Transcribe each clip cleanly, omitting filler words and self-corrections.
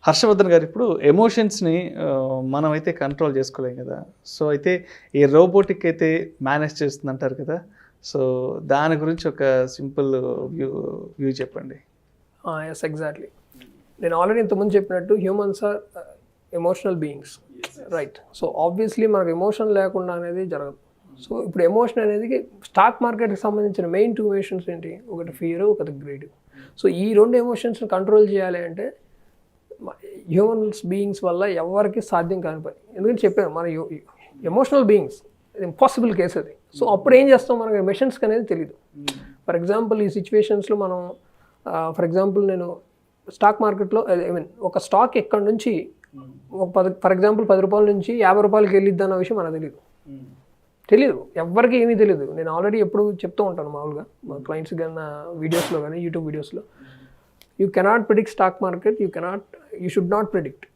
హర్షవర్ధన్ గారు, ఇప్పుడు ఎమోషన్స్ని మనమైతే కంట్రోల్ చేసుకోలేం కదా. సో అయితే ఈ రోబోటిక్ అయితే మేనేజ్ చేస్తుంది అంటారు కదా. సో దాని గురించి ఒక సింపుల్ వ్యూ చెప్పండి. Yes, exactly. నేను ఆల్రెడీ ఇంతకుముందు చెప్పినట్టు humans are emotional beings, right? So obviously మనకు ఎమోషన్ లేకుండా అనేది జరగదు. సో ఇప్పుడు ఎమోషన్ అనేది స్టాక్ మార్కెట్కి సంబంధించిన మెయిన్ 2 ఎమోషన్స్ ఏంటి? ఒకటి ఫియర్, ఒకటి గ్రీడ్. సో ఈ 2 ఎమోషన్స్ని కంట్రోల్ చేయాలి అంటే హ్యూమన్స్ బీయింగ్స్ వల్ల ఎవరికి సాధ్యం కాని పని. ఎందుకంటే చెప్పాను, మన ఎమోషనల్ బీయింగ్స్ ఇంపాసిబుల్ కేసు అది. సో అప్పుడు ఏం చేస్తాం, మనకి మెషిన్స్కి అనేది తెలియదు. ఫర్ ఎగ్జాంపుల్ ఈ సిచ్యువేషన్స్లో మనం ఫర్ ఎగ్జాంపుల్ నేను స్టాక్ మార్కెట్లో ఒక స్టాక్ ఎక్కడి నుంచి ఫర్ ఎగ్జాంపుల్ 10 రూపాయల నుంచి 50 రూపాయలకి వెళ్ళిద్ది అన్న విషయం మనకు తెలియదు, ఎవరికి ఏమీ తెలియదు. నేను ఆల్రెడీ ఎప్పుడు చెప్తూ ఉంటాను మామూలుగా మా క్లయింట్స్ కానీ వీడియోస్లో కానీ యూట్యూబ్ వీడియోస్లో, you cannot predict stock market, you should not predict.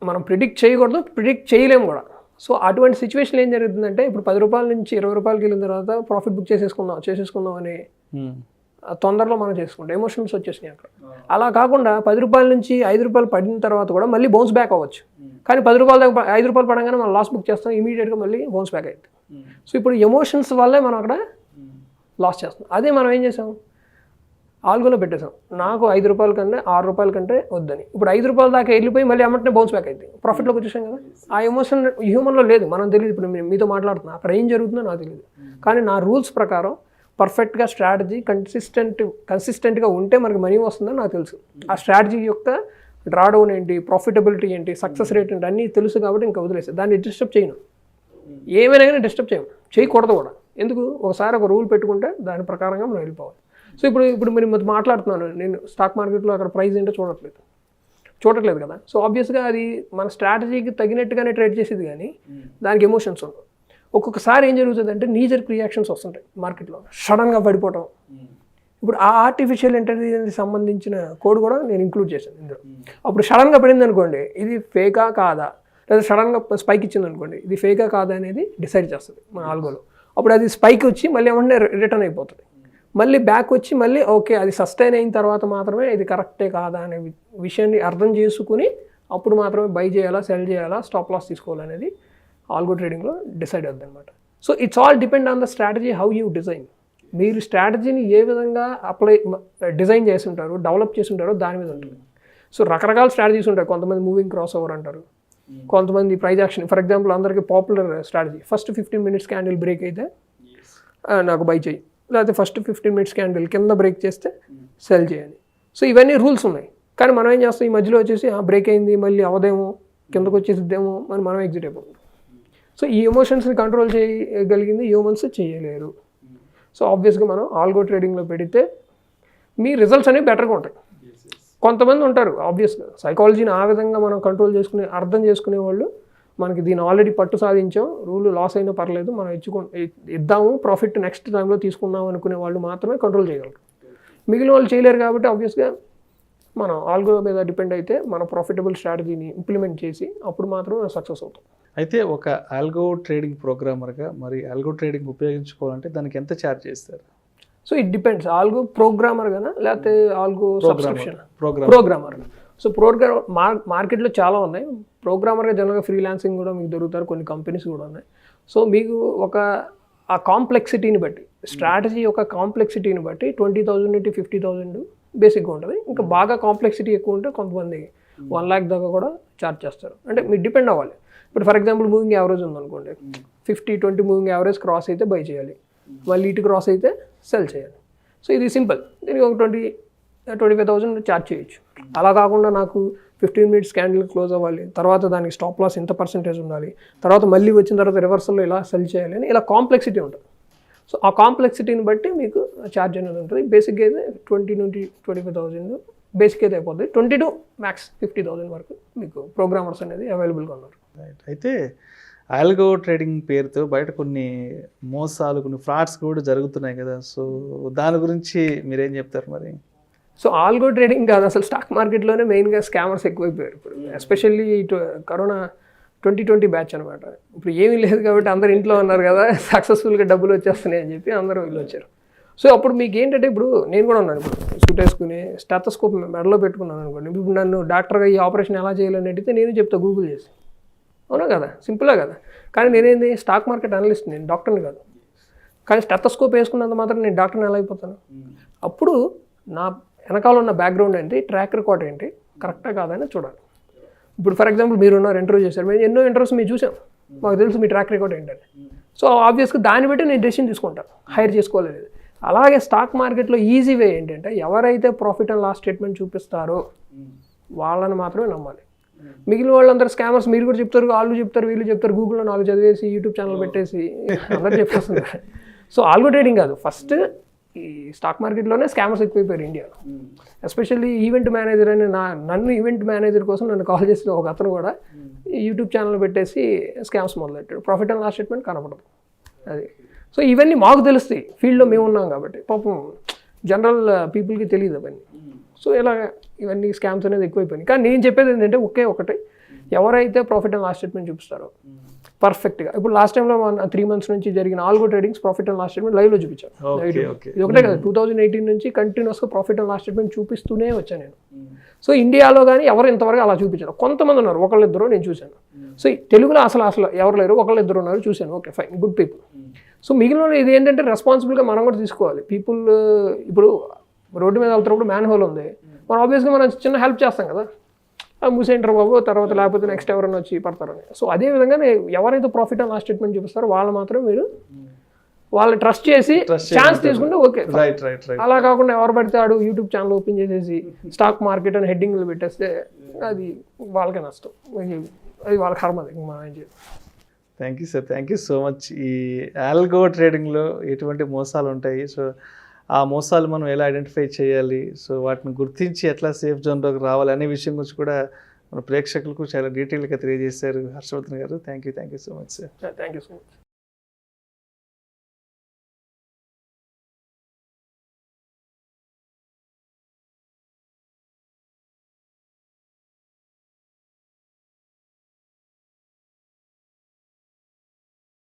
మనం ప్రిడిక్ట్ చేయకూడదు, ప్రిడిక్ట్ చేయలేము కూడా. సో అటువంటి సిచ్యువేషన్ ఏం జరుగుతుందంటే, ఇప్పుడు 10 రూపాయల నుంచి 20 రూపాయలకి వెళ్ళిన తర్వాత ప్రాఫిట్ బుక్ చేసేసుకుందాం అని తొందరలో మనం చేసుకుంటాం, ఎమోషన్స్ వచ్చేసినాయి అక్కడ. అలా కాకుండా 10 రూపాయల నుంచి 5 రూపాయలు పడిన తర్వాత కూడా మళ్ళీ బౌన్స్ బ్యాక్ అవ్వచ్చు. కానీ 10 రూపాయల దాకా 5 రూపాయలు పడగానే మనం లాస్ బుక్ చేస్తాం, ఇమీడియట్గా మళ్ళీ బౌన్స్ బ్యాక్ అవుతుంది. సో ఇప్పుడు ఎమోషన్స్ వల్లే మనం అక్కడ లాస్ చేస్తాం. అదే మనం ఏం చేసాం, ఆల్గోలో పెట్టేసాం, నాకు 5 రూపాయల కంటే 6 రూపాయల కంటే వద్దని. ఇప్పుడు 5 రూపాయల దాకా వెళ్ళిపోయి మళ్ళీ అమ్మటనే బౌన్స్ బ్యాక్ అవుతుంది, ప్రాఫిట్లోకి వచ్చేసాం కదా. ఆ ఎమోషన్ హ్యూమన్లో లేదు, మనం తెలియదు. ఇప్పుడు మీతో మాట్లాడుతున్నా, అక్కడ ఏం జరుగుతుందో నాకు తెలియదు. కానీ నా రూల్స్ ప్రకారం పర్ఫెక్ట్గా స్ట్రాటజీ కన్సిస్టెంట్గా ఉంటే మనకి మనీ వస్తుందని నాకు తెలుసు. ఆ స్ట్రాటజీ యొక్క డ్రాడౌన్ ఏంటి, ప్రాఫిటబిలిటీ ఏంటి, సక్సెస్ రేట్ ఏంటి అన్నీ తెలుసు. కాబట్టి ఇంకా వదిలేస్తాను, దాన్ని డిస్టర్బ్ చేయను. ఏమైనా కానీ డిస్టర్బ్ చేయకూడదు కూడా. ఎందుకు, ఒకసారి ఒక రూల్ పెట్టుకుంటే దాని ప్రకారంగా మనం వెళ్ళిపోవాలి. సో ఇప్పుడు మీరు మాట్లాడుతున్నాను, నేను స్టాక్ మార్కెట్లో అక్కడ ప్రైస్ ఏంటో చూడట్లేదు కదా. సో ఆబ్వియస్గా అది మన స్ట్రాటజీకి తగినట్టుగానే ట్రేడ్ చేసేది, కానీ దానికి ఎమోషన్స్ ఉండవు. ఒక్కొక్కసారి ఏం జరుగుతుంది అంటే నీజర్ రియాక్షన్స్ వస్తుంటాయి మార్కెట్లో, సడన్గా పడిపోవటం. ఇప్పుడు ఆ ఆర్టిఫిషియల్ ఇంటెలిజెన్స్ సంబంధించిన కోడ్ కూడా నేను ఇంక్లూడ్ చేశాను ఇందులో. అప్పుడు సడన్గా పడింది అనుకోండి, ఇది ఫేకా కాదా, లేదా సడన్గా స్పైక్ ఇచ్చింది అనుకోండి, ఇది ఫేకా కాదా అనేది డిసైడ్ చేస్తుంది మన ఆల్గోలో. అప్పుడు అది స్పైక్ వచ్చి మళ్ళీ ఏమంటే రిటర్న్ అయిపోతుంది, మళ్ళీ బ్యాక్ వచ్చి మళ్ళీ ఓకే అది సస్టైన్ అయిన తర్వాత మాత్రమే ఇది కరెక్టే కాదా అనే విషయాన్ని అర్థం చేసుకుని అప్పుడు మాత్రమే బై చేయాలా, సెల్ చేయాలా, స్టాప్ లాస్ తీసుకోవాలనేది ఆల్గో ట్రేడింగ్లో డిసైడ్ అవుతుంది అనమాట. So it's all depend on the strategy, how you design. మీరు స్ట్రాటజీని ఏ విధంగా డిజైన్ చేసి ఉంటారో, డెవలప్ చేసి ఉంటారో దాని మీద ఉంటుంది. సో రకరకాల స్ట్రాటజీస్ ఉంటాయి. కొంతమంది మూవింగ్ క్రాస్ ఓవర్ అంటారు, కొంతమంది ప్రైజ్ యాక్షన్. ఫర్ ఎగ్జాంపుల్ అందరికీ popular strategy, first 15 minutes candle break అయితే నాకు బై చేయి, లేకపోతే ఫస్ట్ 15 మినిట్స్ క్యాండిల్ కింద బ్రేక్ చేస్తే సెల్ చేయాలి. సో ఇవన్నీ రూల్స్ ఉన్నాయి. కానీ మనం ఏం చేస్తాం, ఈ మధ్యలో వచ్చేసి బ్రేక్ అయింది మళ్ళీ అవదేమో, కిందకు వచ్చేసిద్దేమో అని మనం ఎగ్జిట్ అయిపోతాం. సో ఈ ఎమోషన్స్ని కంట్రోల్ చేయగలిగింది హ్యూమన్స్ చేయలేరు. సో ఆబ్వియస్గా మనం ఆల్గో ట్రేడింగ్లో పెడితే మీ రిజల్ట్స్ అనేవి బెటర్గా ఉంటాయి. కొంతమంది ఉంటారు ఆబ్వియస్గా సైకాలజీని ఆ విధంగా మనం కంట్రోల్ చేసుకుని అర్థం చేసుకునే వాళ్ళు, మనకి దీన్ని ఆల్రెడీ పట్టు సాధించాం, రూల్ లాస్ అయినా పర్లేదు, మనం ఇద్దాము, ప్రాఫిట్ నెక్స్ట్ టైంలో తీసుకుందాం అనుకునే వాళ్ళు మాత్రమే కంట్రోల్ చేయగలరు. మిగిలిన వాళ్ళు చేయలేరు. కాబట్టి ఆబ్వియస్గా మనం ఆల్గో మీద డిపెండ్ అయితే మన ప్రాఫిటబుల్ స్ట్రాటజీని ఇంప్లిమెంట్ చేసి అప్పుడు మాత్రమే సక్సెస్ అవుతాం. అయితే ఒక ఆల్గో ట్రేడింగ్ ప్రోగ్రామర్గా మరి ఆల్గో ట్రేడింగ్ ఉపయోగించుకోవాలంటే దానికి ఎంత ఛార్జ్ చేస్తారు? So it depends, algo programmer కదా లేకపోతే ఆల్గో సబ్స్క్రిప్షన్ ప్రోగ్రామర్. సో మార్కెట్లో చాలా ఉన్నాయి. ప్రోగ్రామర్గా జనరల్గా ఫ్రీలాన్సింగ్ కూడా మీకు దొరుకుతారు, కొన్ని కంపెనీస్ కూడా ఉన్నాయి. సో మీకు ఆ కాంప్లెక్సిటీని బట్టి, స్ట్రాటజీ యొక్క కాంప్లెక్సిటీని బట్టి 20,000 నుండి 50,000 బేసిక్గా ఉంటుంది. ఇంకా బాగా కాంప్లెక్సిటీ ఎక్కువ ఉంటే కొంతమంది 1 lakh దాకా కూడా ఛార్జ్ చేస్తారు. అంటే మీరు డిపెండ్ అవ్వాలి. ఇప్పుడు ఫర్ ఎగ్జాంపుల్ మూవింగ్ యావరేజ్ ఉందనుకోండి, 50-20 మూవింగ్ యావరేజ్ క్రాస్ అయితే బై చేయాలి, మళ్ళీ ఇటు క్రాస్ అయితే సెల్ చేయాలి. సో ఇది సింపుల్. దీనికి ఒక 25,000 ఛార్జ్ చేయొచ్చు. అలా కాకుండా నాకు 15 మినిట్స్ క్యాండిల్ క్లోజ్ అవ్వాలి, తర్వాత దానికి స్టాప్ లాస్ ఎంత పర్సెంటేజ్ ఉండాలి, తర్వాత మళ్ళీ వచ్చిన తర్వాత రివర్సల్లో ఇలా సెల్ చేయాలి అని ఇలా కాంప్లెక్సిటీ ఉంటుంది. సో ఆ కాంప్లెక్సిటీని బట్టి మీకు ఛార్జ్ అనేది ఉంటుంది. బేసిక్గా అయితే 20 నుండి 25,000 బేసిక్ అయితే అయిపోతుంది. 20 to max 50,000 వరకు మీకు ప్రోగ్రామర్స్ అనేది అవైలబుల్గా ఉన్నారు. అయితే ఆల్గో ట్రేడింగ్ పేరుతో బయట కొన్ని మోసాలు, కొన్ని ఫ్రాడ్స్ కూడా జరుగుతున్నాయి కదా. సో దాని గురించి మీరేం చెప్తారు మరి? సో ఆల్గో ట్రేడింగ్ కాదు, అసలు స్టాక్ మార్కెట్లోనే మెయిన్గా స్కామర్స్ ఎక్కువైపోయారు ఇప్పుడు. ఎస్పెషల్లీ కరోనా 2020 బ్యాచ్ అనమాట. ఇప్పుడు ఏమీ లేదు కాబట్టి అందరు ఇంట్లో ఉన్నారు కదా, సక్సెస్ఫుల్గా డబ్బులు వచ్చేస్తున్నాయి అని చెప్పి అందరూ వీళ్ళు వచ్చారు. సో అప్పుడు మీకు ఏంటంటే ఇప్పుడు నేను కూడా ఉన్నాను, ఇప్పుడు సూట్ వేసుకుని స్టెథోస్కోప్ మెడలో పెట్టుకున్నాను అనుకోండి, ఇప్పుడు నన్ను డాక్టర్గా ఈ ఆపరేషన్ ఎలా చేయాలని అడిగితే నేను చెప్తా గూగుల్ చేసి, అవునా కదా, సింపులే కదా. కానీ నేనేంది స్టాక్ మార్కెట్ అనలిస్ట్, నేను డాక్టర్ని కాదు. కానీ స్టెథోస్కోప్ వేసుకున్నంత మాత్రం నేను డాక్టర్ని ఎలా అయిపోతాను? అప్పుడు నా వెనకాల ఉన్న బ్యాక్గ్రౌండ్ ఏంటి, ట్రాక్ రికార్డ్ ఏంటి, కరెక్టా కాదని చూడాలి. ఇప్పుడు ఫర్ ఎగ్జాంపుల్ మీరున్నారు, ఇంటర్వ్యూ చేశారు, మేము ఎన్నో ఇంటర్వ్యూస్ మీరు చూసాం, మాకు తెలుసు మీ ట్రాక్ రికార్డ్ ఏంటని. సో ఆబ్వియస్గా దాన్ని బట్టి నేను డెసిషన్ తీసుకుంటాను హైర్ చేసుకోలేదు. అలాగే స్టాక్ మార్కెట్లో ఈజీ వే ఏంటంటే ఎవరైతే ప్రాఫిట్ అండ్ లాస్ స్టేట్మెంట్ చూపిస్తారో వాళ్ళని మాత్రమే నమ్మాలి. మిగిలిన వాళ్ళందరూ స్కామర్స్, మీరు కూడా చెప్తారు, వాళ్ళు చెప్తారు, వీళ్ళు చెప్తారు, గూగుల్లో 4 చదివేసి యూట్యూబ్ ఛానల్ పెట్టేసి అందరూ చెప్పేస్తున్నారు. సో ఆల్గో ట్రేడింగ్ కాదు, ఫస్ట్ ఈ స్టాక్ మార్కెట్లోనే స్కామర్స్ ఎక్కువైపోయారు ఇండియాలో. ఎస్పెషల్లీ ఈవెంట్ మేనేజర్ అని నన్ను ఈవెంట్ మేనేజర్ కోసం నన్ను కాల్ చేసిన ఒక అతను కూడా యూట్యూబ్ ఛానల్ పెట్టేసి స్కామ్స్ మొదలెట్టాడు. ప్రాఫిట్ అండ్ లాస్ స్టేట్మెంట్ కనపడదు అది. సో ఇవన్నీ మాకు తెలుస్తాయి, ఫీల్డ్లో మేము ఉన్నాం కాబట్టి, పాపం జనరల్ పీపుల్కి తెలియదు అవన్నీ. సో ఇలా ఇవన్నీ స్కామ్స్ అనేది ఎక్కువైపోయినాయి. కానీ నేను చెప్పేది ఏంటంటే ఒకటే, ఎవరైతే ప్రాఫిట్ అండ్ లాస్ స్టేట్మెంట్ చూపిస్తారో పర్ఫెక్ట్గా, ఇప్పుడు లాస్ట్ టైంలో 3 months నుంచి జరిగిన algo tradings profit and loss statement లైవ్లో చూపించాను. ఇది ఒకటే కదా, 2018 నుంచి కంటిన్యూస్గా ప్రాఫిట్ అండ్ లాస్ స్టేట్మెంట్ చూపిస్తూనే వచ్చాను నేను. సో ఇండియాలో కానీ ఎవరు ఇంతవరకు అలా చూపించారు, కొంతమంది ఉన్నారు, ఒకళ్ళిద్దరు నేను చూశాను. సో తెలుగులో అసలు ఎవరు లేరు, ఒకళ్ళిద్దరు ఉన్నారు, చూశాను, okay fine, good people. So మిగిలిన ఇది ఏంటంటే రెస్పాన్సిబుల్గా మనం కూడా తీసుకోవాలి. పీపుల్ ఇప్పుడు రోడ్డు మీద వెళ్తున్నప్పుడు మ్యాన్ హోల్ ఉంది, మనం ఆబ్వియస్గా మనం చిన్న హెల్ప్ చేస్తాం కదా, మూసేంటారు బాబు, తర్వాత లేకపోతే నెక్స్ట్ ఎవరైనా వచ్చి పడతారని. సో అదేవిధంగా ఎవరైతే ప్రాఫిట్ అండ్ లాస్ స్టేట్మెంట్ చూపిస్తారో వాళ్ళు మాత్రం మీరు వాళ్ళు ట్రస్ట్ చేసి ఛాన్స్ తీసుకుంటే ఓకే. అలా కాకుండా ఎవరు పడితే ఆడు యూట్యూబ్ ఛానల్ ఓపెన్ చేసేసి స్టాక్ మార్కెట్ అని హెడ్డింగ్లు పెట్టేస్తే అది వాళ్ళకే నష్టం, అది వాళ్ళ కర్మది. మనం ఏం చేయాలి. Thank you sir, thank you so much. ఈ ఆల్గో ట్రేడింగ్లో ఎటువంటి మోసాలు ఉంటాయి, సో ఆ మోసాలు మనం ఎలా ఐడెంటిఫై చేయాలి, సో వాటిని గుర్తించి ఎట్లా సేఫ్ జోన్లోకి రావాలి అనే విషయం గురించి కూడా మన ప్రేక్షకులకు చాలా డీటెయిల్గా తెలియజేశారు హర్షవర్ధన్ గారు. Thank you so much sir. Thank you so much.